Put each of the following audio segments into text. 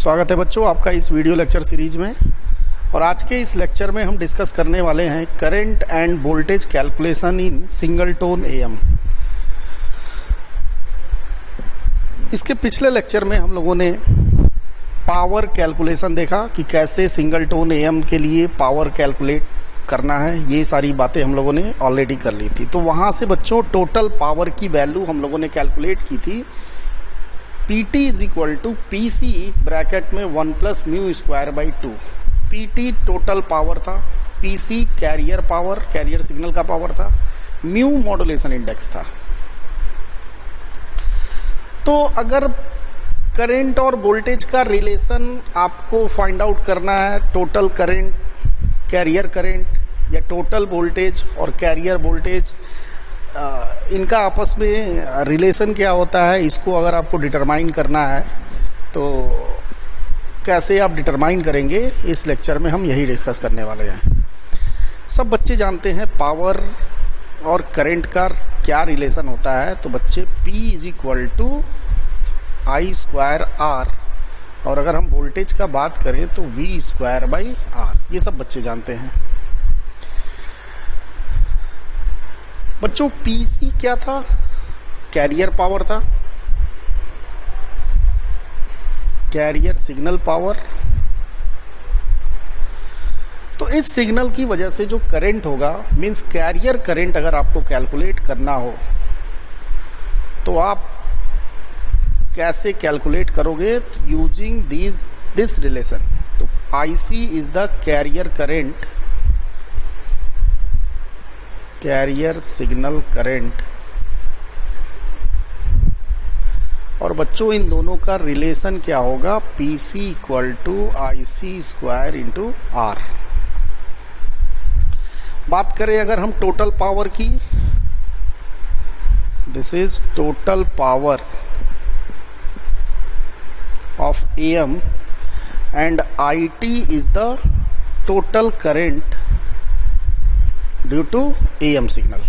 स्वागत है बच्चों आपका इस वीडियो लेक्चर सीरीज में। और आज के इस लेक्चर में हम डिस्कस करने वाले हैं current end voltage calculation in single tone am. इसके पिछले लेक्चर में हम लोगों ने पावर कैलकुलेशन देखा कि कैसे सिंगल टोन एएम के लिए पावर कैलकुलेट करना है। ये सारी बातें हम लोगों ने ऑलरेडी कर ली थी। तो वहाँ से बच्चों टोटल पावर की वैल्यू हम लोगों ने कैलकुलेट की थी। PT is equal to PC bracket में 1 plus mu square by 2। PT total power था, PC carrier power, carrier signal का पावर था, म्यू मॉड्यूलेशन इंडेक्स था। तो अगर करंट और वोल्टेज का रिलेशन आपको फाइंड आउट करना है, टोटल करंट, कैरियर करंट या टोटल वोल्टेज और कैरियर वोल्टेज, इनका आपस में रिलेशन क्या होता है, इसको अगर आपको डिटरमाइन करना है तो कैसे आप डिटरमाइन करेंगे, इस लेक्चर में हम यही डिस्कस करने वाले हैं। सब बच्चे जानते हैं पावर और करंट का क्या रिलेशन होता है। तो बच्चे P is equal to I square R, और अगर हम वोल्टेज का बात करें तो V स्क्वायर बाई आर, ये सब बच्चे जानते हैं। बच्चों PC क्या था? कैरियर पावर था, कैरियर सिग्नल पावर। तो इस सिग्नल की वजह से जो करंट होगा, मींस कैरियर करंट अगर आपको कैलकुलेट करना हो तो आप कैसे कैलकुलेट करोगे? Using this relation. तो IC is the carrier current, carrier signal current. और बच्चों इन दोनों का रिलेशन क्या होगा? PC equal to IC square into R. बात करें अगर हम टोटल पावर की, this is total power of AM and IT is the total current due to AM signal.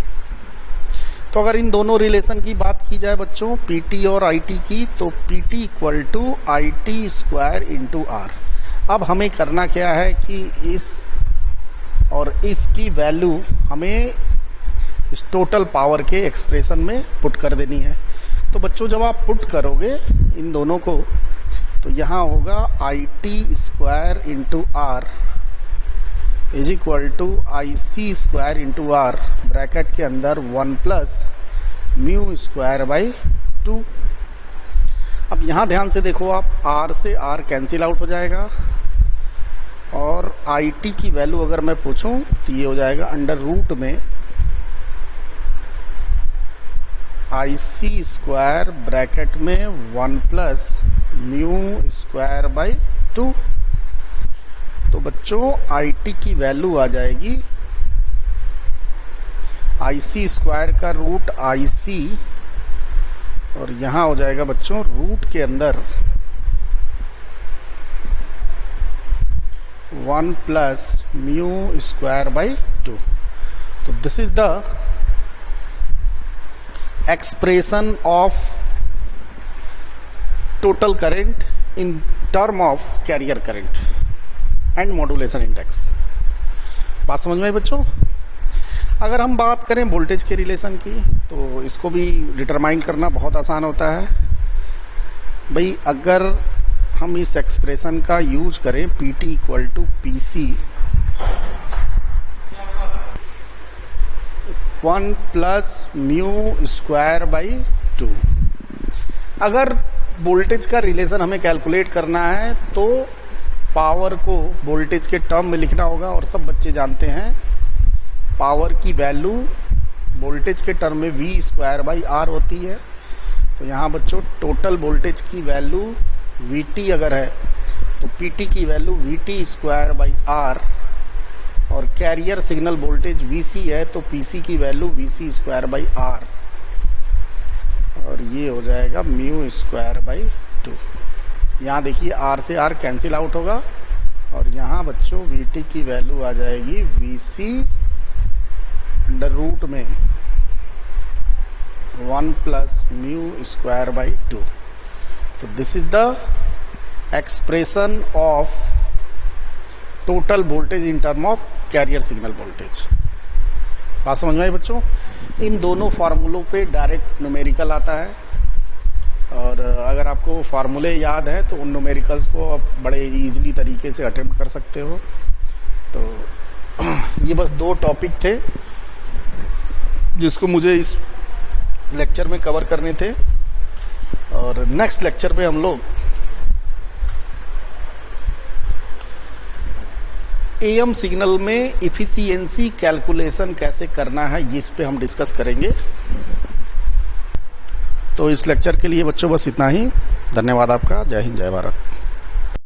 तो अगर इन दोनों रिलेशन की बात की जाए बच्चों, PT और IT की, तो PT equal to IT square into R. अब हमें करना क्या है कि इस और इसकी वैल्यू हमें इस टोटल पावर के एक्सप्रेशन में पुट कर देनी है। तो बच्चों जब आप पुट करोगे इन दोनों को तो यहाँ होगा IT square into R is equal to IC square into R, bracket के अंदर 1 प्लस म्यू स्क्वायर बाई 2। अब यहाँ ध्यान से देखो आप, R से R कैंसिल आउट हो जाएगा, और IT की वैल्यू अगर मैं पूछूं तो ये हो जाएगा अंडर रूट में IC स्क्वायर ब्रैकेट में 1 प्लस म्यू स्क्वायर बाई 2। तो बच्चों IT की वैल्यू आ जाएगी IC स्क्वायर का रूट IC, और यहाँ हो जाएगा बच्चों रूट के अंदर 1 प्लस म्यू स्क्वायर बाई 2। तो this is the expression of total current in term of career current and modulation index. बात समझ में आई बच्चों? अगर हम बात करें वोल्टेज के रिलेशन की, तो इसको भी डिटरमाइन करना बहुत आसान होता है भाई। अगर हम इस एक्सप्रेशन का यूज करें PT equal to PC 1 plus mu square by 2। अगर वोल्टेज का रिलेशन हमें कैलकुलेट करना है तो पावर को वोल्टेज के टर्म में लिखना होगा, और सब बच्चे जानते हैं पावर की वैल्यू वोल्टेज के टर्म में V स्क्वायर बाई आर होती है। तो यहाँ बच्चों टोटल वोल्टेज की वैल्यू VT अगर है तो PT की value VT square by R, और कैरियर सिग्नल वोल्टेज VC है तो PC की value VC square by R, और ये हो जाएगा म्यू स्क्वायर बाई 2। यहाँ देखिए R से R कैंसिल आउट होगा, और यहाँ बच्चों VT की वैल्यू आ जाएगी VC अंडर रूट में 1 प्लस म्यू स्क्वायर बाई 2। तो this is the expression of total voltage in term of career signal voltage. बात समझ में आई बच्चों? इन दोनों फार्मूलों पे डायरेक्ट न्यूमेरिकल आता है, और अगर आपको फार्मूले याद हैं तो उन न्यूमेरिकल्स को आप बड़े इजीली तरीके से अटेम्प्ट कर सकते हो। तो ये बस 2 टॉपिक थे जिसको मुझे इस लेक्चर में कवर करने थे, और नेक्स्ट लेक्चर में हम लोग एएम सिग्नल में इफिशियंसी कैलकुलेशन कैसे करना है इस पे हम डिस्कस करेंगे। तो इस लेक्चर के लिए बच्चों बस इतना ही। धन्यवाद आपका। जय हिंद, जय भारत।